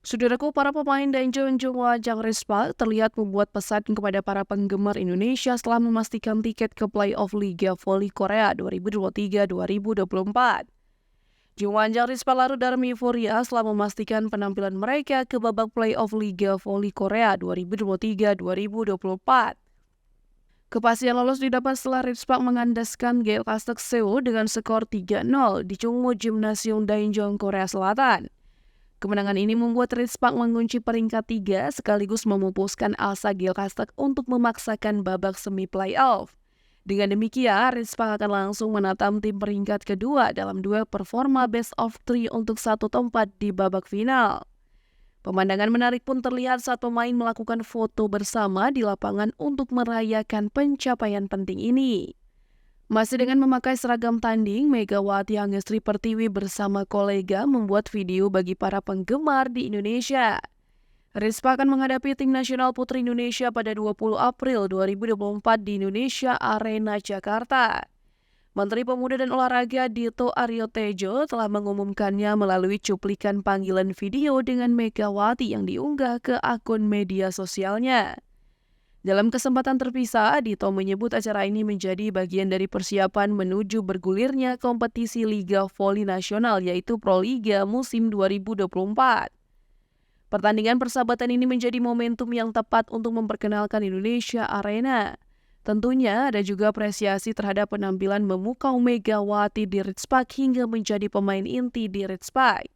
Saudaraku, para pemain dan junjung wajang Rispa terlihat membuat pesan kepada para penggemar Indonesia setelah memastikan tiket ke playoff Liga Voli Korea 2023-2024. Jung Wanjang Rispa larut dalam euforia setelah memastikan penampilan mereka ke babak playoff Liga Voli Korea 2023-2024. Kepastian lolos didapat setelah Rispa mengandaskan Geokastek Seoul dengan skor 3-0 di Chungmu Gymnasium Daejeon, Korea Selatan. Kemenangan ini membuat Rispak mengunci peringkat 3 sekaligus memupuskan asa Geokastek untuk memaksakan babak semi playoff. Dengan demikian, Rispak akan langsung menatap tim peringkat kedua dalam duel performa best of 3 untuk satu tempat di babak final. Pemandangan menarik pun terlihat saat pemain melakukan foto bersama di lapangan untuk merayakan pencapaian penting ini. Masih dengan memakai seragam tanding, Megawati Hangestri Pertiwi bersama kolega membuat video bagi para penggemar di Indonesia. Rispa akan menghadapi tim nasional putri Indonesia pada 20 April 2024 di Indonesia Arena, Jakarta. Menteri Pemuda dan Olahraga Dito Aryo Tejo telah mengumumkannya melalui cuplikan panggilan video dengan Megawati yang diunggah ke akun media sosialnya. Dalam kesempatan terpisah, Dito menyebut acara ini menjadi bagian dari persiapan menuju bergulirnya kompetisi Liga Voli Nasional yaitu Proliga musim 2024. Pertandingan persahabatan ini menjadi momentum yang tepat untuk memperkenalkan Indonesia Arena. Tentunya ada juga apresiasi terhadap penampilan memukau Megawati di Ritspaq hingga menjadi pemain inti di Ritspaq.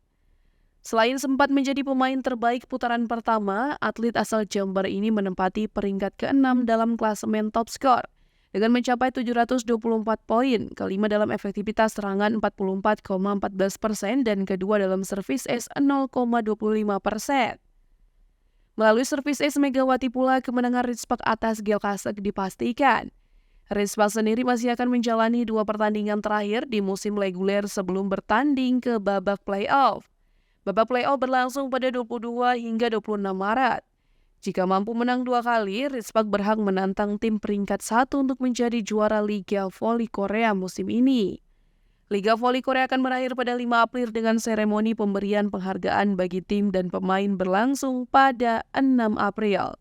Selain sempat menjadi pemain terbaik putaran pertama, atlet asal Jember ini menempati peringkat ke-6 dalam klasemen top skor dengan mencapai 724 poin, kelima dalam efektivitas serangan 44,14% dan kedua dalam servis ace 0,25%. Melalui servis ace Megawati pula kemenangan Ritspaq atas Geokastek dipastikan. Ritspaq sendiri masih akan menjalani 2 pertandingan terakhir di musim reguler sebelum bertanding ke babak playoff. Babak playoff berlangsung pada 22 hingga 26 Maret. Jika mampu menang 2 kali, Ritspaq berhak menantang tim peringkat 1 untuk menjadi juara Liga Voli Korea musim ini. Liga Voli Korea akan berakhir pada 5 April dengan seremoni pemberian penghargaan bagi tim dan pemain berlangsung pada 6 April.